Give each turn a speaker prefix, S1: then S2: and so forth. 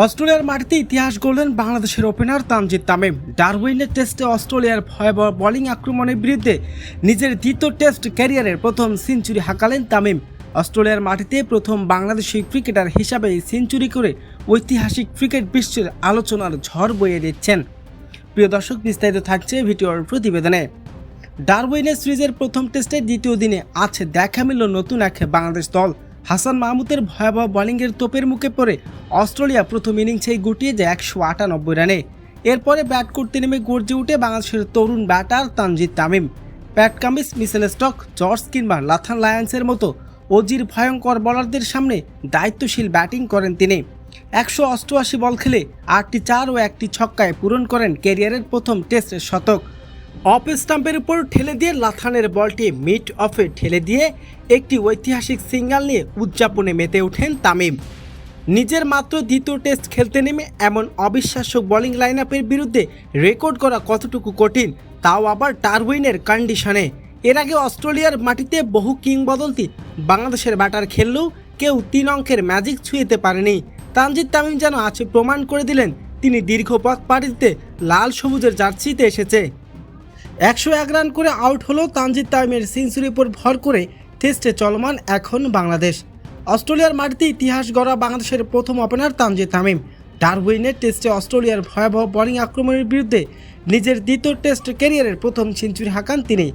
S1: অস্ট্রেলিয়ার মাটিতে ইতিহাস গড়লেন বাংলাদেশের ওপেনার তানজিদ তামিম। ডারউইনের টেস্টে অস্ট্রেলিয়ার ভয়াবহ বোলিং আক্রমণের বিরুদ্ধে নিজের দ্বিতীয় টেস্ট ক্যারিয়ারের প্রথম সেঞ্চুরি হাঁকালেন তামিম। অস্ট্রেলিয়ার মাটিতে প্রথম বাংলাদেশি ক্রিকেটার হিসাবে সেঞ্চুরি করে ঐতিহাসিক ক্রিকেট বিশ্বের আলোচনার ঝড় বইয়ে দিচ্ছেন। প্রিয় দর্শক, বিস্তারিত থাকছে ভিডিওর প্রতিবেদনে। ডারউইনের সিরিজের প্রথম টেস্টের দ্বিতীয় দিনে আছে দেখা মিলল নতুন এক বাংলাদেশ দল। হাসান মাহমুদের ভয়াবহ বোলিংয়ের তোপের মুখে পড়ে অস্ট্রেলিয়া প্রথম ইনিংসেই গুটিয়ে যায় 198 রানে। এরপরে ব্যাট করতে নেমে গর্জে উঠে বাংলাদেশের তরুণ batter Tanzid Tamim. Pat Cummins, Mitchell Starc, George কিংবা লাথান লায়ন্সের মতো অজির ভয়ঙ্কর বোলারদের সামনে দায়িত্বশীল ব্যাটিং করেন তিনি। 188 বল খেলে 8টি 4 ও 1টি ছক্কায় পূরণ করেন ক্যারিয়ারের প্রথম টেস্টের শতক। অফ স্টাম্পের উপর ঠেলে দিয়ে লাথানের বলটি মিড অফে ঠেলে দিয়ে একটি ঐতিহাসিক সিঙ্গাল নিয়ে উদযাপনে মেতে ওঠেন তামিম। নিজের মাত্র দ্বিতীয় টেস্ট খেলতে নেমে এমন অবিশ্বাস্য বোলিং লাইন আপের বিরুদ্ধে রেকর্ড করা কতটুকু কঠিন, তাও আবার ডারউইনের কন্ডিশনে। এর আগে অস্ট্রেলিয়ার মাটিতে বহু কিংবদন্তি বাংলাদেশের ব্যাটার খেললেও কেউ 3 অঙ্কের ম্যাজিক ছুঁয়েতে পারেনি। তানজিদ তামিম যেন আছে প্রমাণ করে দিলেন তিনি দীর্ঘ পথ পাড়ি দিতে লাল সবুজের জার্সিতে এসেছে। 101 রান করে আউট হলো তানজিদ তামিমের সেঞ্চুরির উপর ভর করে টেস্টে চলমান এখন বাংলাদেশ। অস্ট্রেলিয়ার মাটিতে ইতিহাস গড়া বাংলাদেশের প্রথম ওপেনার তানজিদ তামিম ডারউইনের টেস্টে অস্ট্রেলিয়ার ভয়াবহ বোলিং আক্রমণের বিরুদ্ধে নিজের দ্বিতীয় টেস্ট ক্যারিয়ারের প্রথম সেঞ্চুরি হাঁকান তিনি।